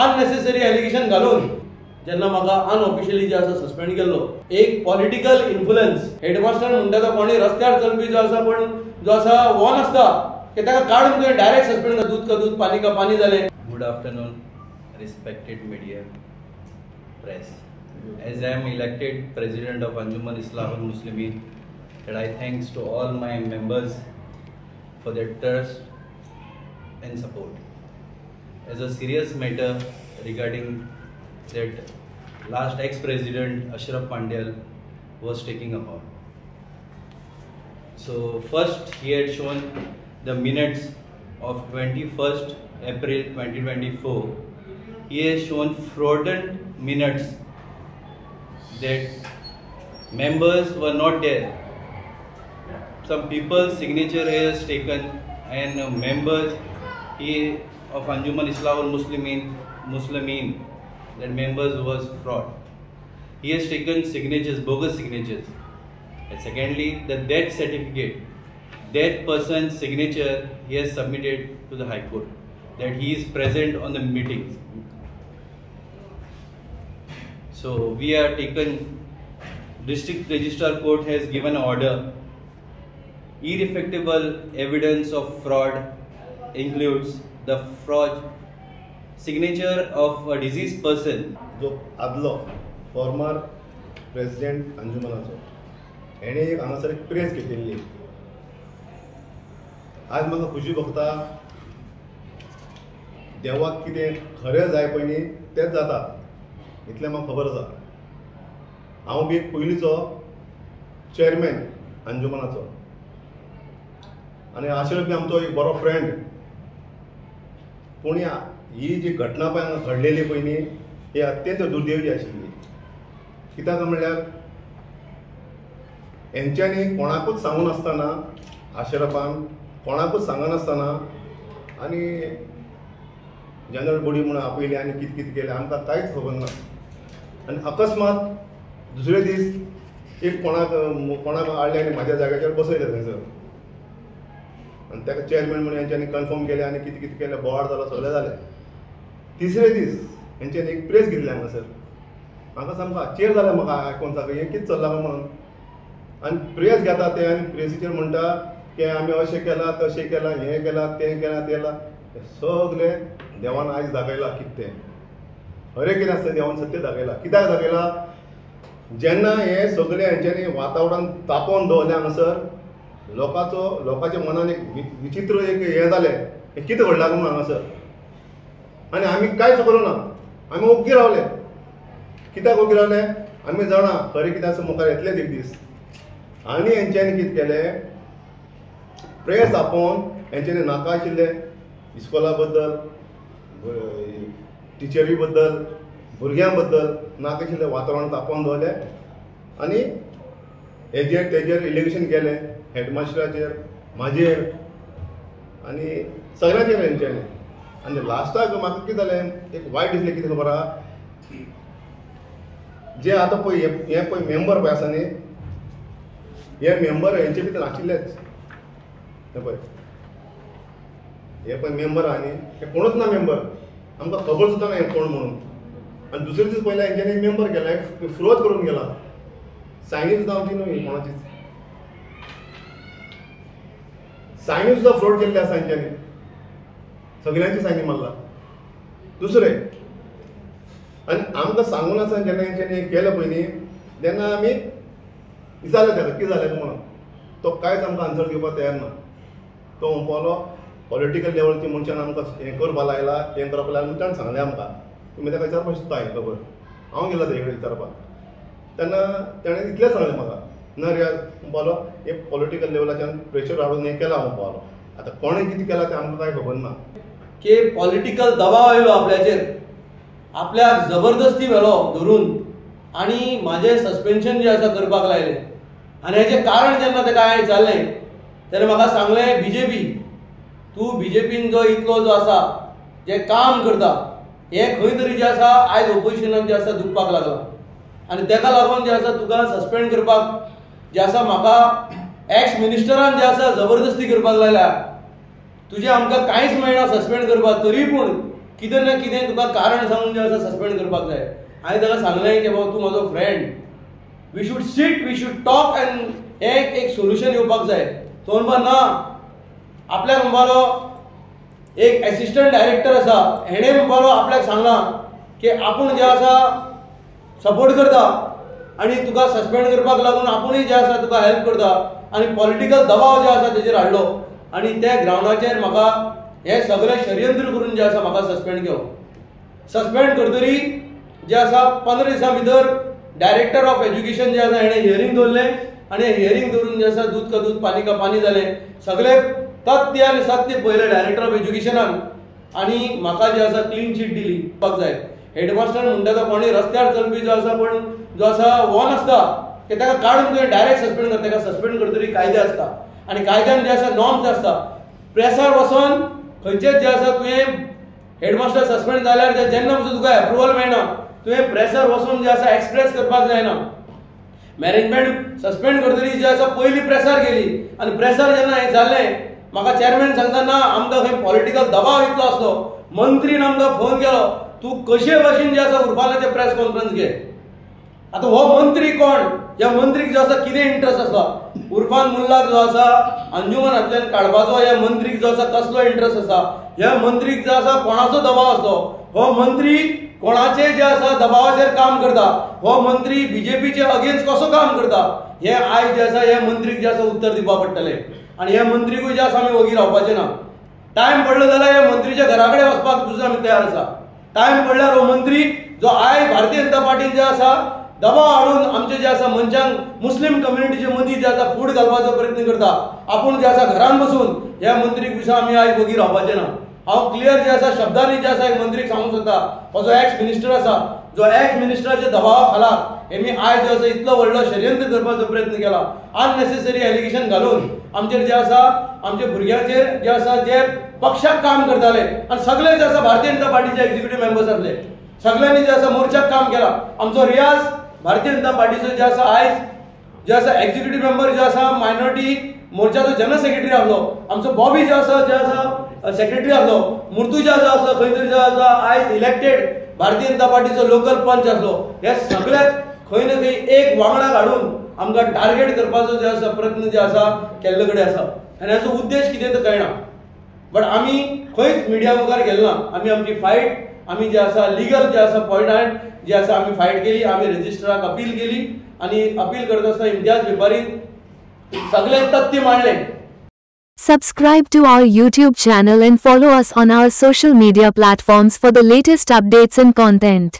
Unnecessary allegation घालून जेन्ना म्हाका अनऑफिशियली जे आसा सस्पेंड केल्लो, एक पॉलिटिकल इन्फ्लुअन्स हेडमास्टर म्हणटा तो कोणी रस्त्यार चलपी जो आसा पण जो आसा वो नासता की ताका काडून तुवें डायरेक्ट सस्पेंड कर, दूध का दूध पानी का पानी जालें. Good afternoon, respected media, press. As I am elected President of Anjuman Islahul Muslimin, and I thanks to all my members for their trust and support. As a serious matter regarding that last ex-president Ashraf Pandeyal was taking upon. So first he had shown the minutes of 21st April 2024. He has shown fraudulent minutes that members were not there. Some people's signature is taken and members of Anjuman Islahul Muslimin, that members was fraud. He has taken signatures, bogus signatures. And secondly, the death certificate, that person's signature he has submitted to the High Court, that he is present on the meetings. So we are taken, District Registrar Court has given an order. Irrefutable evidence of fraud includes the fraud signature of a deceased person. जो आदलो former president अंजुमनाचो हेणे एक हांगासर एक press घेतिल्ली. आज म्हाका खुशी भोगता, देवाक कितें खरें जाय पळय न्ही तेंच जाता इतलें म्हाका खबर आसा. हांव बी एक पयलींचो चेअरमॅन अंजुमनाचो आनी आशिल्लो बी आमचो एक बरो फ्रेंड. पूण ही जी घटना पळय हांगा घडलेली पळय न्ही ही अत्यंत दुर्दैवी आशिल्ली. कित्याक म्हणल्यार हेंच्यांनी कोणाकूच सांगून नासतना, आशरफान कोणाकूच सांगनासतना आनी जनरल बॉडी म्हणून आपयली आनी कितें कितें केलें आमकां कांयच खबर ना. आनी अकस्मात दुसरे दीस एक कोणाक हाडलें आनी म्हाज्या जाग्याचेर बसयलें थंयसर आनी ताका चेअरमॅन म्हणून हेंच्यांनी कन्फर्म केलें आनी कितें कितें केलें बोवाळ जालो, सगळें जालें. तिसरे दीस हेंच्यांनी एक प्रेस घेतली हांगासर. म्हाका सामको आश्चर्य जालें म्हाका आयकून सारकें हें कितें चल्लां काय म्हणून. आनी प्रेस घेता ते आनी प्रेसीचेर म्हणटा की आमी अशें केलां तशें केलां, हें केलां तें केलां तें केलां. सगळें देवान आयज दाखयलां कितें तें. खरें कितें आसता देवान सत्य दाखयलां. कित्याक दाखयलां, जेन्ना हें सगळें हेंच्यांनी वातावरण तापोवन दवरलें हांगासर, लोकांच्या मनान एक विचित्र एक हें जालें, हें कितें घडलां म्हणून हांगासर. आनी आमी कांयच करूं ना, आमी ओग्गी रावले. कित्याक ओग्गी रावले, आमी जाणा खरें कितें आसा मुखार येतलेंच एक दीस. आनी हेंच्यांनी कितें केलें, प्रेस आपोवन हेंच्यांनी नाका आशिल्लें इस्कॉला बद्दल, टिचरी बद्दल, भुरग्यां बद्दल नाका आशिल्लें वातावरण तापोवन दवरलें आनी हेजेर तेजेर इलिगेशन केलें, हेडमास्टराचेर, म्हाजेर आनी सगळ्यांचेर हेंच्यांनी. आनी लास्टाक म्हाका कितें जालें, एक वायट दिसलें. कितें खबर आहा, जे आतां पळय हे पळय मेंबर पळय आसा न्ही, हे मेंबर हेंचे भितर नाशिल्लेच. हे पळय मेंबर आहा न्ही, हे कोणूच ना मेंबर. आमकां खबर सुद्दां ना हें कोण म्हणून. आनी दुसरे दीस पयलें हेंच्यांनी मेंबर केला, फ्रोज करून गेला. सायनी सुद्दां आमची न्हू ही कोणाचीच. सायनी सुद्दां फ्रॉड केल्ले आसा हेंच्यांनी, सगळ्यांची सायनी मारला. दुसरें आनी आमकां सांगून आसा जेन्ना हेंच्यांनी केलें पळय न्ही, तेन्ना आमी विचारलें ताका कितें जालें म्हणून. तो कांयच आमकां आन्सर दिवपाक तयार ना. तो म्हणपालो पॉलिटिकल लेवलची मनशान आमकां हें करपा लायला, तें करपा लायला म्हणून ताणें सांगलें आमकां. तुमी ताका विचारपाक शकता हांवें खबर. हांव गेलो तेजे कडेन विचारपाक. तेन्ना ताणें इतलेंच सांगलें म्हाका, ना रियाज म्हणपालो हे पॉलिटिकल लेवलाच्यान प्रेशर हाडून हें केलां म्हणपालो. आतां कोणें कितें केलां तें आमकां कांय खबर ना. की पॉलिटिकल दबाव आयलो आपल्याचेर, आपल्याक जबरदस्ती व्हेलो धरून आनी म्हाजें सस्पेन्शन जें आसा करपाक लायलें. आनी हेजें कारण जेन्ना ताका हांवें विचारलें तेन्ना म्हाका सांगलें बीजेपी, तूं बीजेपीन जो इतलो जो आसा जें काम करता हें खंय तरी जें आसा आयज ओपोजिशनान जें आसा दुखपाक लागलां. आनी ताका लागून जें आसा तुका सस्पेंड करपाक जें आसा म्हाका एक्स मिनिस्टरान जें आसा जबरदस्ती करपाक लायल्या. तुजें आमकां कांयच मेळना सस्पेंड करपाक, तरी पूण कितें ना कितें तुका कारण सांगून जें आसा सस्पेंड करपाक जाय. हांवें ताका सांगलें की बाबा तूं म्हजो friend, we should sit, we should talk and एक सोल्युशन येवपाक जाय. तो म्हणपा ना, आपल्याक म्हणपालो एक एसिस्टंट डायरेक्टर आसा, हेणे म्हणपालो आपल्याक सांगलां की आपूण जें आसा सपोर्ट करता आनी तुका सस्पेंड करपाक लागून आपुणूय जें आसा तुका हेल्प करता आनी पॉलिटिकल दबाव जे आसा तेजेर हाडलो आनी त्या ग्रावंडाचेर म्हाका हे सगळें षडयंत्र करून जें आसा म्हाका सस्पेंड केलो. सस्पेंड करतरी जें आसा 15 दिसां भितर डायरेक्टर ऑफ एज्युकेशन जें आसा हेणें हियरींग दवरलें आनी हियरींग दवरून जें आसा दूध का दूध पानी का पानी जालें. सगळे तथ्य आनी सत्य पळयलें डायरेक्टर ऑफ एज्युकेशनान आनी म्हाका जें आसा क्लीन चीट दिली. पाक जाय हेडमास्टर म्हणटा तो कोणी रस्त्यार चलपी जो आसा पण जो आसा वन आसता की ताका काडून तुवें डायरेक्ट सस्पेंड करता. ताका सस्पेंड करतरी कायदे आसता आनी कायद्यान जे आसा नॉर्म्स आसता. प्रेसार वचोन खंयचेच जे आसा तुवें हेडमास्टर सस्पेंड जाल्यार जेन्ना पसून तुका एप्रुवल मेळना तुवें प्रेसार वचून जे आसा एक्सप्रेस करपाक जायना. मॅनेजमेंट सस्पेंड करतरी जे आसा पयलीं प्रेसार गेली आनी प्रेसार जेन्ना हें जाल्लें म्हाका चेअरमॅन सांगता ना आमकां खंय पॉलिटिकल दबाव इतलो आसलो. मंत्रीन आमकां फोन केलो तूं कशे भाशेन जे आसा उरफानाचे प्रेस कॉन्फरन्स घे. आतां हो मंत्री कोण? ह्या मंत्रीक जो आसा कितें इंट्रस्ट आसा? उरफान मुल्लाक जो आसा अंजुमनांतल्यान काडपाचो ह्या मंत्रीक जो आसा कसलो इंट्रस्ट आसा? ह्या मंत्रीक जो आसा कोणाचो दबाव आसलो? हो मंत्री कोणाचे जे आसा दबावाचेर काम करता? हो मंत्री बीजेपीचे अगेन्स्ट कसो काम करता? हे आयज जे आसा ह्या मंत्रीक जे आसा उत्तर दिवपा पडटलें आनी ह्या मंत्रीकूय जे आसा आमी वगी रावपाचें ना. टायम पडलो जाल्यार ह्या मंत्रीच्या घरा कडेन वचपाक सुद्दां आमी तयार आसा. टायम पडल्यार हो मंत्री जो आयज भारतीय जनता पार्टीन जे आसा दबाव हाडून आमचे जे आसा मनशांक मुस्लीम कम्युनिटीचे मदीं जे आसा फूट घालपाचो प्रयत्न करता, आपूण जे आसा घरान बसून ह्या मंत्रीक विशीं आमी आयज वगी रावपाचें ना. हांव क्लियर जे आसा शब्दांनी जे आसा एक मंत्रीक सांगूंक सोदता, हो जो एक्स मिनिस्टर आसा, जो एक्स मिनिस्टराच्या दबावा खाला हेमी आयज जो आसा इतलो व्हडलो षडयंत्र करपाचो प्रयत्न केला. अननेसेसरी एलिगेशन घालून आमचेर जे आसा आमच्या भुरग्यांचेर जे आसा जे पक्षाक काम करताले आनी सगळे जे आसा भारतीय जनता पार्टीचे एक्झिक्युटिव्ह मेंबर्स आसले, सगळ्यांनी जे आसा मोर्चाक काम केला. आमचो रियाज भारतीय जनता पार्टीचो जे आसा आयज जे आसा एक्झिक्युटिव्ह मेंबर जे आसा मायनॉरिटी मोर्चाचो जनरल सेक्रेटरी आसलो, आमचो बॉबी जे आसा सेक्रेटरी आसलो, मुर्तुजा जो आसा खंय तरी जो आसा आयज इलेक्टेड भारतीय जनता पार्टीचो लोकल पंच आसलो. हे सगळ्याक खंय ना खंय एक वांगडा काडून आमकां टार्गेट करपाचो जे आसा प्रयत्न जे आसा केल्ले कडेन आसा आनी हाचो उद्देश कितें तो कळना. बट आमी खंयच मिडिया मुखार गेलो ना. आमी आमची फायट आमी जे आसा लिगल जे आसा पॉयंटान जे आसा आमी फायट केली. आमी रेजिस्ट्राराक अपील केली आनी अपील करता आसतना इम्तियाज बेपारीन सगळे तथ्य मांडले. Subscribe to our YouTube channel and follow us on our social media platforms for the latest updates and content.